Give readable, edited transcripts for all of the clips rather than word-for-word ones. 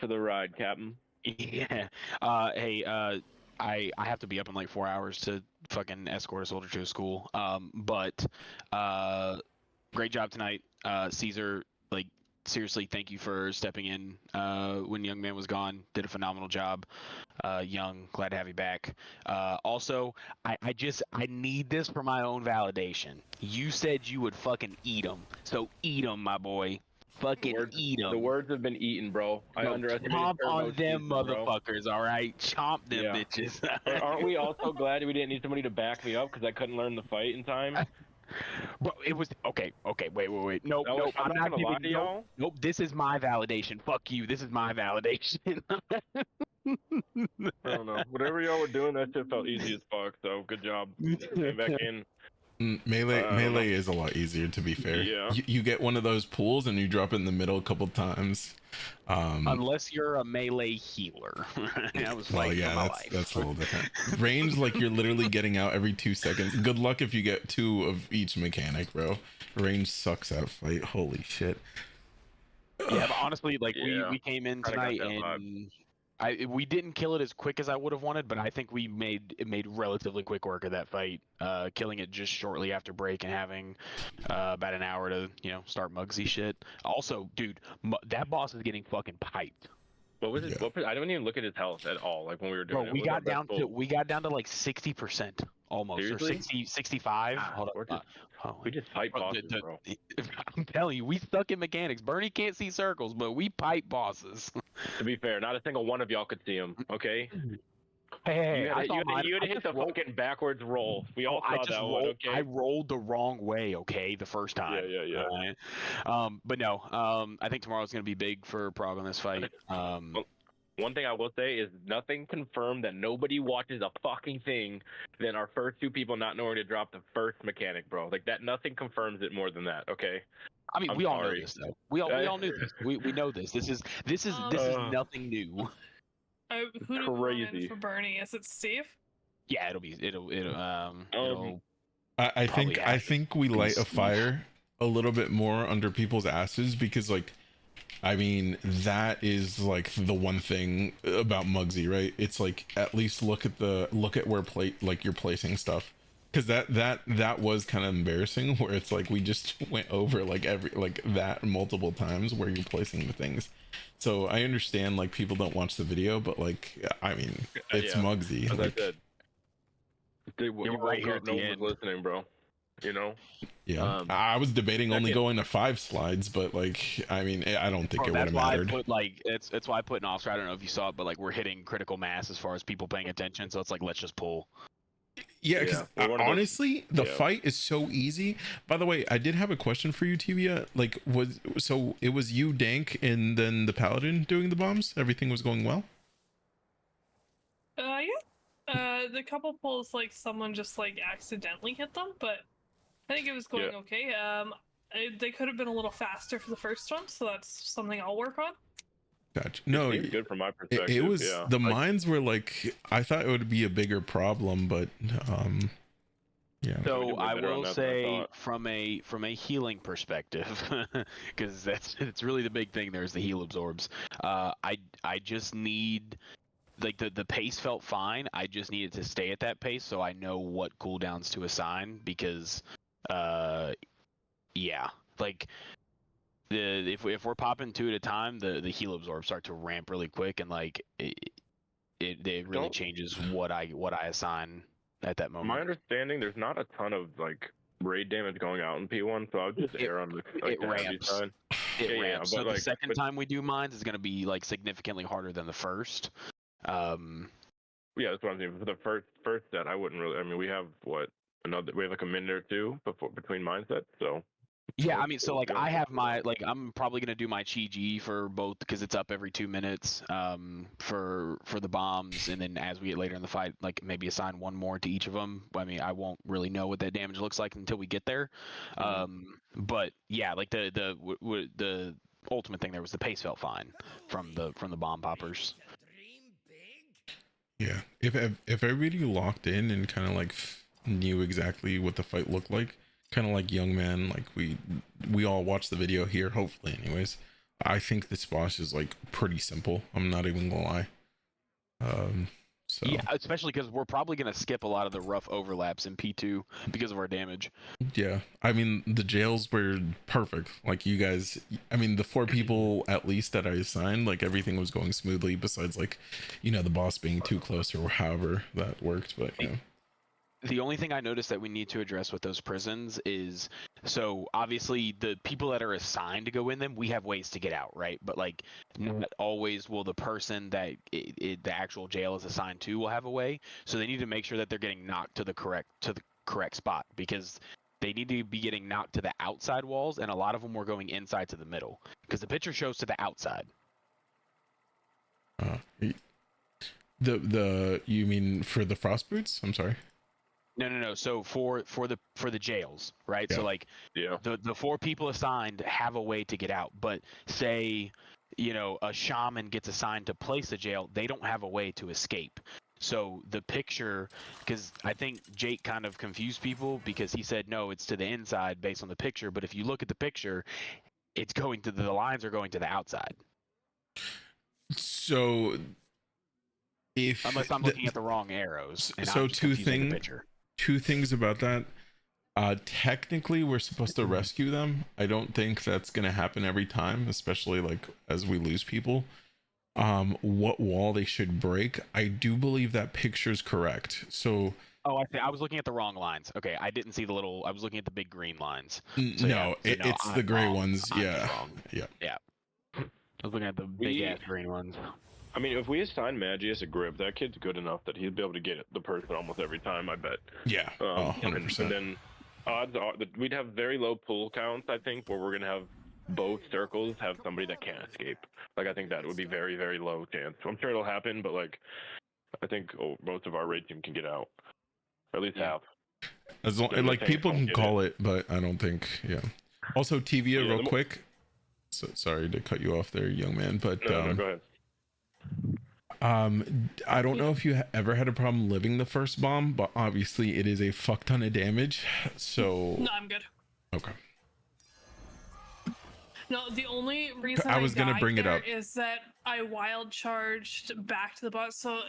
for the ride, Captain. Yeah. Hey, I have to be up in like 4 hours to fucking escort a soldier to a school. But great job tonight, Caesar. Like seriously, thank you for stepping in when Young Man was gone. Did a phenomenal job. Young, glad to have you back. Also, I need this for my own validation. You said you would fucking eat them, so eat them, my boy. Fucking eat them. The words have been eaten, bro. I underestimated. Chomp on them motherfuckers, all right? Chomp them bitches. Aren't we also glad we didn't need somebody to back me up because I couldn't learn the fight in time? Bro, it was okay. Wait. Nope. I'm not gonna lie to y'all. Nope. This is my validation. Fuck you. This is my validation. I don't know. Whatever y'all were doing, that shit felt easy as fuck. So good job. Came back in. Melee is a lot easier, to be fair. Yeah. You get one of those pools and you drop it in the middle a couple times. Unless you're a melee healer. I was well, yeah, that's a little different. Range, like you're literally getting out every 2 seconds. Good luck if you get 2 of each mechanic, bro. Range sucks that fight. Holy shit. Yeah, but honestly, like we came in tonight and we didn't kill it as quick as I would have wanted, but I think we made relatively quick work of that fight, killing it just shortly after break and having about an hour to start Mugsy shit. Also, dude, that boss is getting fucking piped. What was it? Yeah. I don't even look at his health at all. Like when we were doing it. We got down to like 60% almost. Seriously? Or 60, 65. Hold on. We just pipe bosses, bro. I'm telling you, we stuck in mechanics. Bernie can't see circles, but we pipe bosses. To be fair, not a single one of y'all could see him. Okay. Hey, you had to hit the fucking backwards roll. We all saw that one. Okay. I rolled the wrong way. Okay, the first time. Yeah. Right? But no. I think tomorrow's gonna be big for Prague on this fight. One thing I will say is nothing confirmed that nobody watches a fucking thing than our first 2 people not knowing to drop the first mechanic, bro. Like that, nothing confirms it more than that. Okay. I mean, we all know this though. We all knew this. We know this. This is nothing new. Who do we want in for Bernie? Is it Steve? Yeah, it'll. I think we light a fire a little bit more under people's asses because, like, I mean, that is like the one thing about Mugsy, right? It's like at least look at where you're placing stuff, because that was kind of embarrassing where it's like we just went over like that multiple times where you're placing the things. So I understand like people don't watch the video, but like I mean it's Mugsy. As like, I said, you're right here at the end. Listening, bro. Yeah. I was debating only going to 5 slides, but like I mean I don't think it would have mattered. That's why I put an officer. I don't know if you saw it, but like we're hitting critical mass as far as people paying attention. So it's like let's just pull. Yeah, because honestly, the fight is so easy. By the way, I did have a question for you, Tibia. Like, it was you, Dank, and then the Paladin doing the bombs? Everything was going well? Yeah. The couple pulls, like, someone just, like, accidentally hit them, but I think it was going okay. They could have been a little faster for the first one, so that's something I'll work on. Gotcha. No, it's good from my perspective. It was the mines were like I thought it would be a bigger problem, but yeah. So I will say from a healing perspective, because it's really the big thing. There's the heal absorbs. I just need like the pace felt fine. I just needed to stay at that pace so I know what cooldowns to assign because like. If we're popping 2 at a time, the heal absorbs start to ramp really quick, and like it really changes what I assign at that moment. My understanding, there's not a ton of like raid damage going out in P1, so I'll just err on the ramps. Side. It ramps. So the second time we do mines is going to be like significantly harder than the first. Yeah, that's what I'm saying. For the first set, I wouldn't really. I mean, we have we have like a minute or 2 between mine sets, so. Yeah, I mean, so like I have I'm probably gonna do my Chi G for both because it's up every 2 minutes for the bombs, and then as we get later in the fight, like maybe assign 1 more to each of them. I mean, I won't really know what that damage looks like until we get there. But yeah, like the ultimate thing there was the pace felt fine from the bomb poppers. Yeah, if everybody locked in and kind of like knew exactly what the fight looked like. Kind of like Young Man, like we all watched the video here, hopefully anyways. I think this boss is like pretty simple. I'm not even gonna lie. So Yeah, especially because we're probably gonna skip a lot of the rough overlaps in P2 because of our damage. yeah, I mean the jails were perfect. Like you guys, I mean the 4 people at least that I assigned, like everything was going smoothly. Besides like, the boss being too close or however that worked. But yeah. The only thing I noticed that we need to address with those prisons is, so obviously the people that are assigned to go in them, we have ways to get out, right? But like, not always will the person that the actual jail is assigned to will have a way. So they need to make sure that they're getting knocked to the correct spot, because they need to be getting knocked to the outside walls, and a lot of them were going inside to the middle because the picture shows to the outside. The you mean for the frost boots? I'm sorry. No. So for the jails, right? Yeah. So like, the 4 people assigned have a way to get out, but say, a shaman gets assigned to place a jail, they don't have a way to escape. So the picture, because I think Jake kind of confused people because he said no, it's to the inside based on the picture, but if you look at the picture, it's going to the lines are going to the outside. So if unless I'm looking at the wrong arrows, and so I'm just confusing the picture. 2 things about that. Technically we're supposed to rescue them. I don't think that's gonna happen every time, especially like as we lose people. What wall they should break, I do believe that picture's correct. So I see. I was looking at the wrong lines. Okay, I didn't see the little. I was looking at the big green lines. It's the gray ones. Yeah. I was looking at the big ass green ones. I mean, if we assign Magius a grip, that kid's good enough that he'd be able to get the person almost every time, I bet. Yeah, 100%. And then odds are that we'd have very low pull counts, I think, where we're going to have both circles have somebody that can't escape. Like, I think that would be very, very low chance. I'm sure it'll happen, but, like, I think most of our raid team can get out. Or at least half. As long, like, people can call it, but I don't think, Also, TVA, real quick. So, sorry to cut you off there, young man, but... No, go ahead. I don't know if you ever had a problem living the first bomb, but obviously it is a fuck ton of damage. So No, I'm good. Okay. No, the only reason I was gonna bring it up is that I wild charged back to the boss. So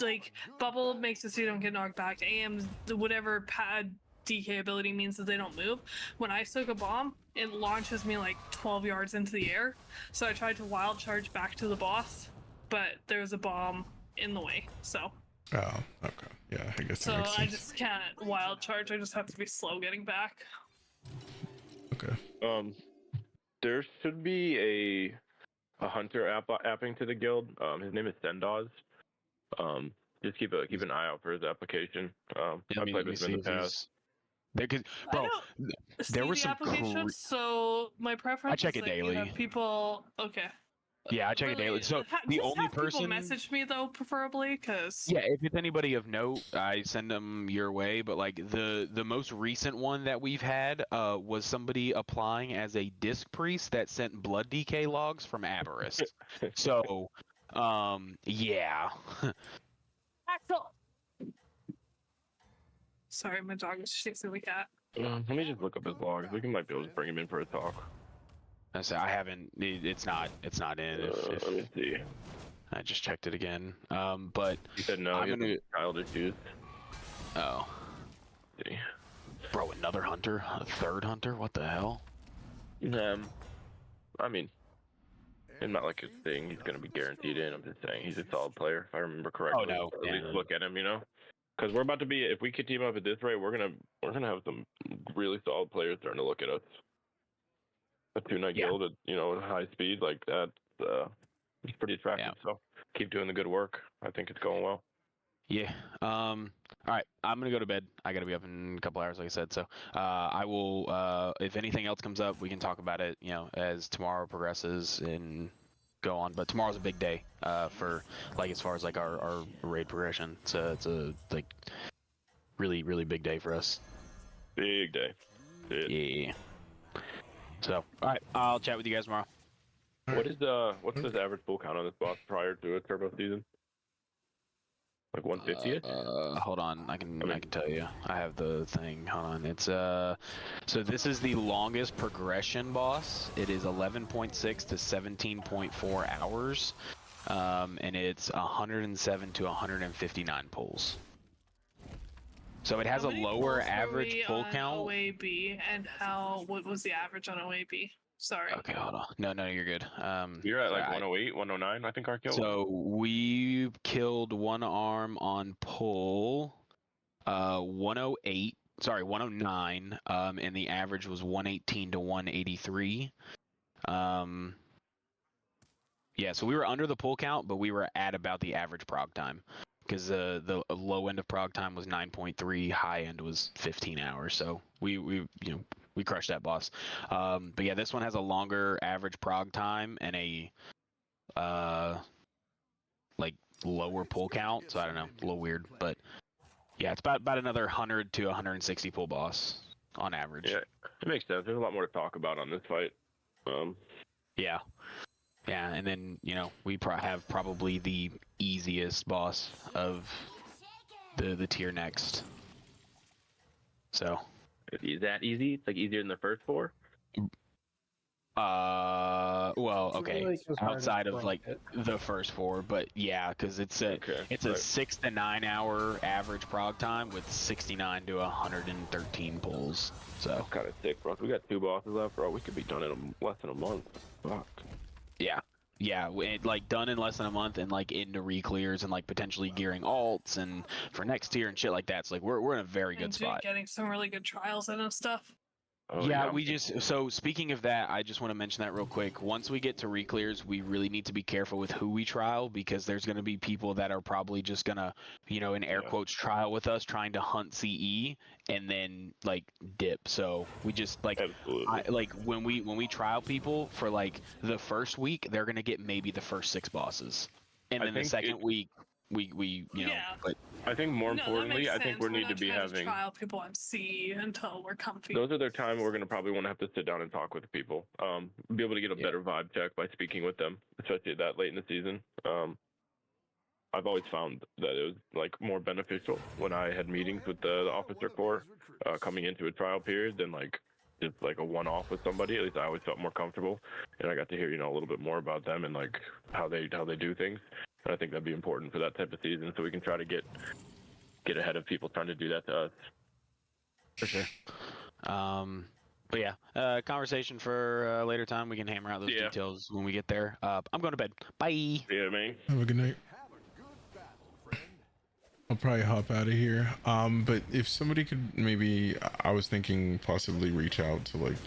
like bubble makes it so you don't get knocked back. AM whatever pad DK ability means that they don't move. When I soak a bomb, it launches me like 12 yards into the air. So I tried to wild charge back to the boss, but there was a bomb in the way. So. Oh, okay. Yeah, I guess. So that makes sense. I just can't wild charge. I just have to be slow getting back. Okay. There should be a hunter apping to the guild. His name is Sendoz. Just keep an eye out for his application. I played with him in the past. There were some so my preference. I check it daily. You have people. Okay. Yeah, I check it daily. So the only person people message me though, preferably, because if it's anybody of note, I send them your way. But like the most recent one that we've had was somebody applying as a disc priest that sent blood DK logs from Aberist. So, yeah. Axel. Sorry, my dog is chasing the cat. Let me just look up his logs. We might be able to bring him in for a talk. I haven't. It's not in. Let me see. I just checked it again. But you said no. I'm gonna child issues. Oh. Let's see. Bro, another hunter, a third hunter. What the hell? I mean, it's not like his thing. He's gonna be guaranteed in. I'm just saying he's a solid player, if I remember correctly. Oh no. At least look at him, Because we're about to be. If we could team up at this rate, we're gonna have some really solid players starting to look at us. A 2-night guild at high speed like that, it's pretty attractive. Yeah. So keep doing the good work. I think it's going well. Yeah. All right. I'm gonna go to bed. I gotta be up in a couple hours, like I said. So I will. If anything else comes up, we can talk about it. As tomorrow progresses and go on. But tomorrow's a big day. For like as far as like our raid progression. So it's a like really really big day for us. Big day. Yeah. So, all right, I'll chat with you guys tomorrow. What's the average full count on this boss prior to a turbo season? Like 150th? Hold on, I can tell you. I have the thing. Hold on. It's so this is the longest progression boss. It is 11.6 to 17.4 hours. And it's 107 to 159 pulls. So it has a lower average pull count. OAB, and what was the average on OAB? Sorry. Okay, hold on. No, you're good. You're at like 108, 109, I think our kill. So we killed one arm on pull, 108. Sorry, 109. And the average was 118 to 183. Yeah, so we were under the pull count, but we were at about the average prog time, because the low end of prog time was 9.3, high end was 15 hours. So we crushed that boss. But yeah, this one has a longer average prog time and a like lower pull count. So I don't know, a little weird, but yeah, it's about another 100 to 160 pull boss on average. Yeah, it makes sense. There's a lot more to talk about on this fight. Yeah. Yeah, and then, we have probably the easiest boss of the tier next. So. Is that easy? It's like easier than the first 4? Well, okay. Outside of like the first 4, but yeah, because it's a 6 to 9 hour average prog time with 69 to 113 pulls. So. That's kind of sick, bro. We got 2 bosses left, bro. We could be done in less than a month. Fuck. Yeah, like done in less than a month, and like into re-clears and like potentially gearing alts and for next tier and shit like that. So like we're in a very good spot. Getting some really good trials in and stuff. Oh, yeah, so speaking of that, I just want to mention that real quick. Once we get to re-clears, we really need to be careful with who we trial, because there's going to be people that are probably just going to, in air quotes, trial with us, trying to hunt CE and then like dip. So we just like, when we trial people for like the first week, they're going to get maybe the first 6 bosses. And then the second week, we but I think more importantly, I think we need to be having trial people on C until we're comfy. Those are their time we're going to probably want to have to sit down and talk with people. Be able to get a better vibe check by speaking with them, especially that late in the season. I've always found that it was like more beneficial when I had meetings with the officer corps coming into a trial period than like just like a one-off with somebody. At least I always felt more comfortable, and I got to hear a little bit more about them and like how they do things. And I think that'd be important for that type of season, so we can try to get ahead of people trying to do that to us. For sure. But yeah, conversation for later time. We can hammer out those details when we get there. I'm going to bed. Bye. Yeah, man. Have a good night. I'll probably hop out of here. But if somebody could maybe, I was thinking possibly reach out to like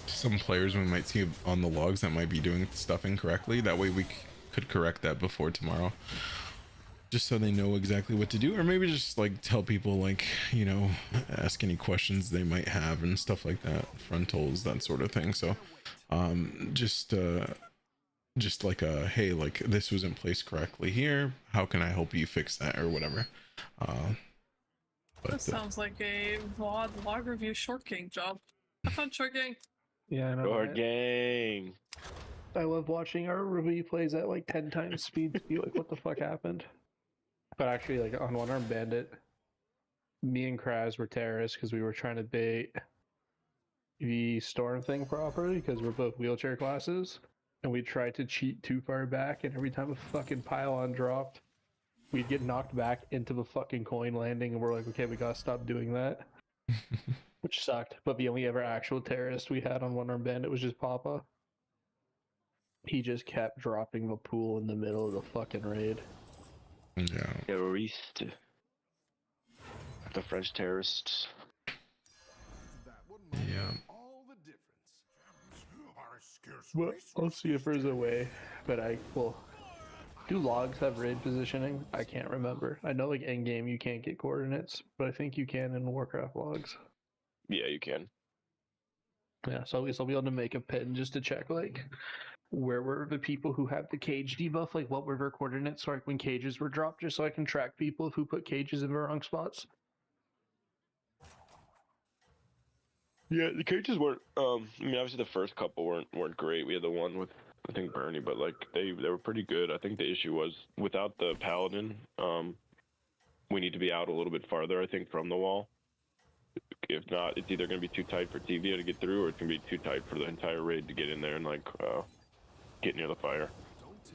some players we might see on the logs that might be doing stuff incorrectly. That way we could correct that before tomorrow, just so they know exactly what to do, or maybe just like tell people like, ask any questions they might have and stuff like that, frontals, that sort of thing. So just like hey, like this wasn't placed correctly here, how can I help you fix that, or whatever. That sounds like a VOD log review short gang job. Have fun, short gang. Yeah, I know. Short gang. I love watching our review plays at like 10 times speed to be like, what the fuck happened? But actually, like on One Arm Bandit, me and Kraz were terrorists because we were trying to bait the storm thing properly because we're both wheelchair classes, and we tried to cheat too far back, and every time a fucking pylon dropped, we'd get knocked back into the fucking coin landing, and we're like, okay, we gotta stop doing that. Which sucked. But the only ever actual terrorist we had on One Arm Bandit was just Papa. He just kept dropping the pool in the middle of the fucking raid. Yeah. Terrorist. The French terrorists. Yeah. Well, I'll see if there's a way. But do logs have raid positioning? I can't remember. I know like in game you can't get coordinates, but I think you can in Warcraft logs. Yeah, you can. Yeah, so at least I'll be able to make a pin just to check like where were the people who have the cage debuff, like what were their coordinates, so like when cages were dropped, just so I can track people who put cages in the wrong spots. Yeah, the cages weren't. I mean, obviously the first couple weren't great. We had the one with I think Bernie, but like they were pretty good. I think the issue was without the paladin, we need to be out a little bit farther. I think from the wall. If not, it's either going to be too tight for TVA to get through, or it's going to be too tight for the entire raid to get in there and like get near the fire.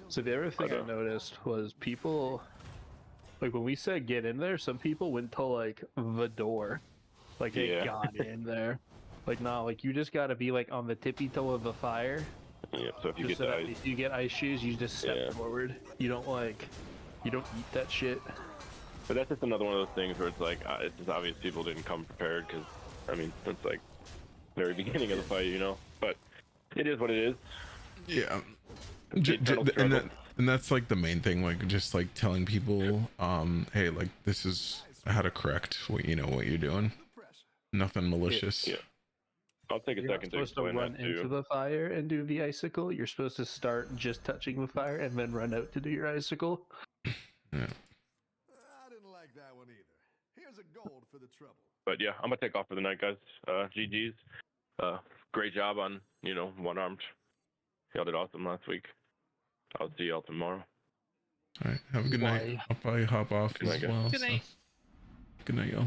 So the other thing I noticed was people, like when we said get in there, some people went to like the door, like they got in there. Like nah, like you just got to be like on the tippy toe of the fire. Yeah. So if you Just get so the that ice, if you get ice shoes, you just step forward. You don't eat that shit. but that's just another one of those things where it's like it's just obvious people didn't come prepared because I mean it's like very beginning of the fight, you know. But it is what it is. Yeah. And that's like the main thing, like just like telling people, hey, like this is how to correct what you're doing. Nothing malicious. Yeah. I'll take a second to You're supposed to explain run that too. into the fire and do the icicle. You're supposed to start just touching the fire and then run out to do your icicle. Yeah. I didn't like that one either. Here's a gold for the trouble. But yeah, I'm gonna take off for the night, guys. GG's. Great job on one armed. Y'all did awesome last week. I'll see y'all tomorrow. All right. Have a good night. I'll probably hop off Good night, as well. Good night. Good night, y'all.